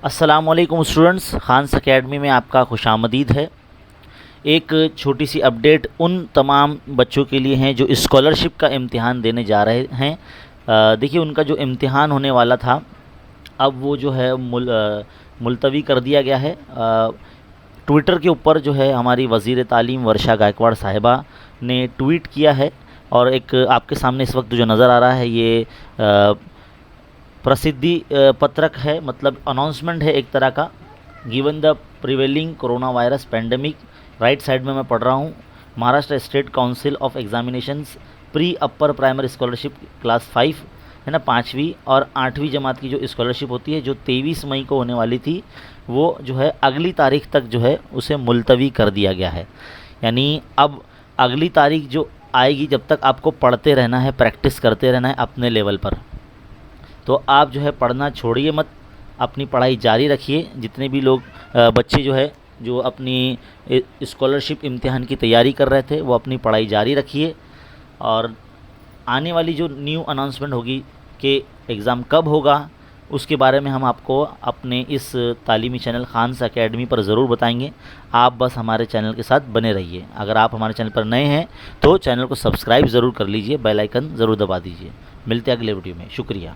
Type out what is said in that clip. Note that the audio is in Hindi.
अस्सलामुअलैकुम स्टूडेंट्स, खान्स एकेडमी में आपका खुशामदीद है। एक छोटी सी अपडेट उन तमाम बच्चों के लिए हैं जो स्कॉलरशिप का इम्तिहान देने जा रहे हैं। देखिए, उनका जो इम्तिहान होने वाला था अब वो जो है मुलतवी कर दिया गया है। ट्विटर के ऊपर जो है हमारी वज़ीर तालीम वर्षा गायकवाड़ साहिबा ने ट्वीट किया है और एक आपके सामने इस वक्त जो नज़र आ रहा है ये प्रसिद्धि पत्रक है, मतलब अनाउंसमेंट है एक तरह का। Given the prevailing corona virus pandemic, right side में मैं पढ़ रहा हूँ, Maharashtra state council of examinations pre upper primary scholarship class 5 है ना, 5वीं और 8वीं जमात की जो स्कॉलरशिप होती है जो 23 मई को होने वाली थी वो जो है अगली तारीख तक जो है उसे मुलतवी कर दिया गया है। यानी अब अगली तारीख जो आएगी जब तक आपको पढ़ते रहना है, प्रैक्टिस करते रहना है अपने लेवल पर। तो आप जो है पढ़ना छोड़िए मत, अपनी पढ़ाई जारी रखिए। जितने भी लोग बच्चे जो है जो अपनी स्कॉलरशिप इम्तिहान की तैयारी कर रहे थे वो अपनी पढ़ाई जारी रखिए। और आने वाली जो न्यू अनाउंसमेंट होगी कि एग्ज़ाम कब होगा उसके बारे में हम आपको अपने इस तालीमी चैनल खान्स एकेडमी पर ज़रूर बताएंगे। आप बस हमारे चैनल के साथ बने रहिए। अगर आप हमारे चैनल पर नए हैं तो चैनल को सब्सक्राइब ज़रूर कर लीजिए, बेल आइकन ज़रूर दबा दीजिए। मिलते हैं अगले वीडियो में। शुक्रिया।